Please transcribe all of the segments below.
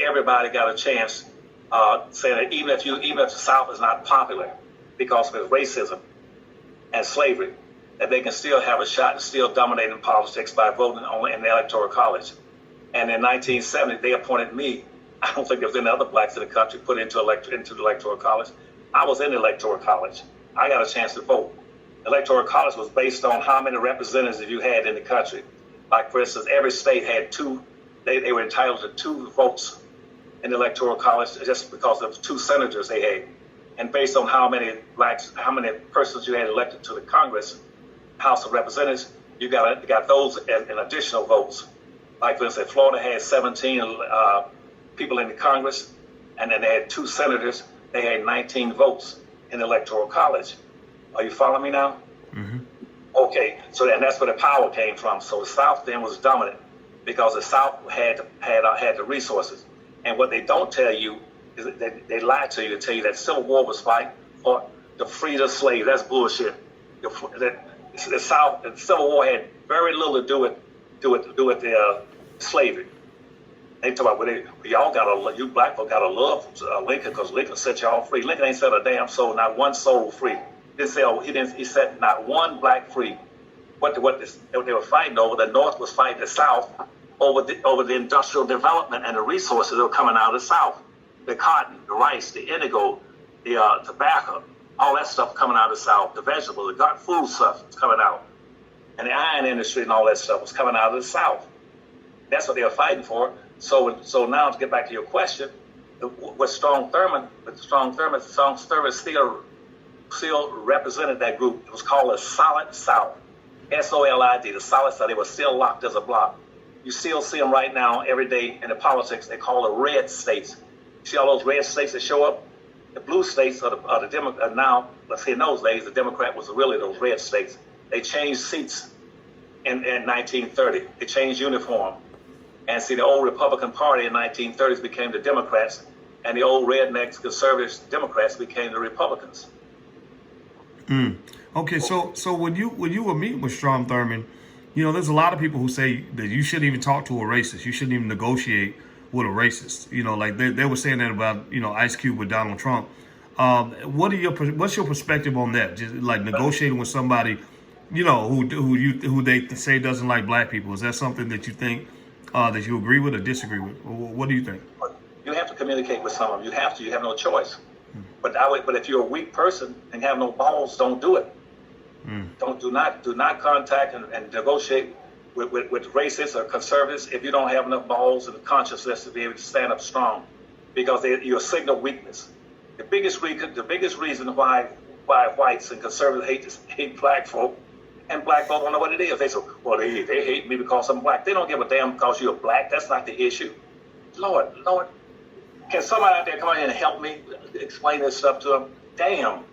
everybody got a chance, saying that even if the South is not popular because of its racism and slavery, that they can still have a shot and still dominate in politics by voting only in the Electoral College. And in 1970, they appointed me. I don't think there was any other blacks in the country put into the Electoral College. I was in the Electoral College. I got a chance to vote. The Electoral College was based on how many representatives you had in the country. Like, for instance, every state had two. They were entitled to 2 votes in the Electoral College just because of 2 senators they had. And based on how many persons you had elected to the Congress, House of Representatives, you got those in additional votes. Like, for instance, Florida had 17 people in the Congress, and then they had 2 senators. They had 19 votes in the Electoral College. Are you following me now? Mm-hmm. Okay, so and that's where the power came from. So the South then was dominant because the South had the resources. And what they don't tell you is that they lie to you to tell you that Civil War was fight for to free the slaves. That's bullshit. The South, the Civil War had very little to do with the slavery. They talk about, well, you black folk got to love Lincoln because Lincoln set y'all free. Lincoln ain't set a damn soul, not one soul free. He set not one black free. What they were fighting over, the North was fighting the South over the industrial development and the resources that were coming out of the South. The cotton, the rice, the indigo, the tobacco, all that stuff coming out of the South. The vegetables, the food stuff was coming out. And the iron industry and all that stuff was coming out of the South. That's what they were fighting for. So now to get back to your question, with Strom Thurmond still represented that group. It was called a Solid South, SOLID, the Solid South. They were still locked as a block. You still see them right now every day in the politics. They call the red states. See all those red states that show up? The blue states are the Democrat. Now, let's say in those days, the Democrat was really those red states. They changed seats in 1930. They changed uniform. And see, the old Republican Party in 1930s became the Democrats, and the old rednecks, conservative Democrats became the Republicans. Okay, so when you were meeting with Strom Thurmond, there's a lot of people who say that you shouldn't even talk to a racist. You shouldn't even negotiate with a racist. Like they were saying that about Ice Cube with Donald Trump. What's your perspective on that? Just like negotiating with somebody, who they say doesn't like black people. Is that something that you think that you agree with or disagree with? What do you think? You have to communicate with someone. You have to. You have no choice. But if you're a weak person and have no balls, don't do it. Do not contact and negotiate with racists or conservatives if you don't have enough balls and consciousness to be able to stand up strong, because you're a signal weakness. The biggest reason why whites and conservatives hate black folk, and black folk don't know what it is. They say, well, they hate me because I'm black. They don't give a damn because you're black. That's not the issue. Lord, can somebody out there come in and help me explain this stuff to them? Damn.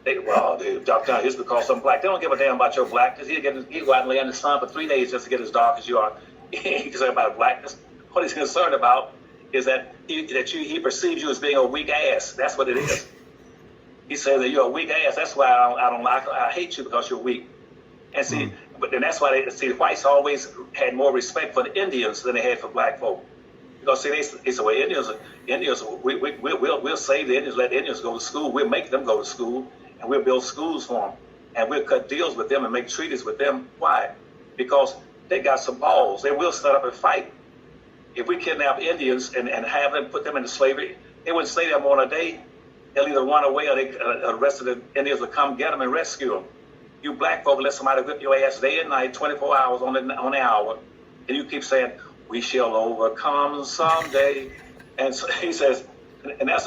Dr. It's because I'm black. They don't give a damn about your blackness. He'll go out and lay in the sun for 3 days just to get as dark as you are. He concerned about blackness. What he's concerned about is that he perceives you as being a weak ass. That's what it is. He says that you're a weak ass. That's why I hate you, because you're weak. And see, but then that's why the whites always had more respect for the Indians than they had for black folk. Because see, they say, well, Indians, we'll save the Indians, let the Indians go to school. We'll make them go to school, and we'll build schools for them, and we'll cut deals with them and make treaties with them. Why? Because they got some balls. They will stand up and fight. If we kidnap Indians and have them, put them into slavery, they wouldn't stay there more than a day. They'll either run away or the rest of the Indians will come get them and rescue them. You black folk let somebody whip your ass day and night, 24 hours on the hour, and you keep saying, we shall overcome someday. And so he says, and that's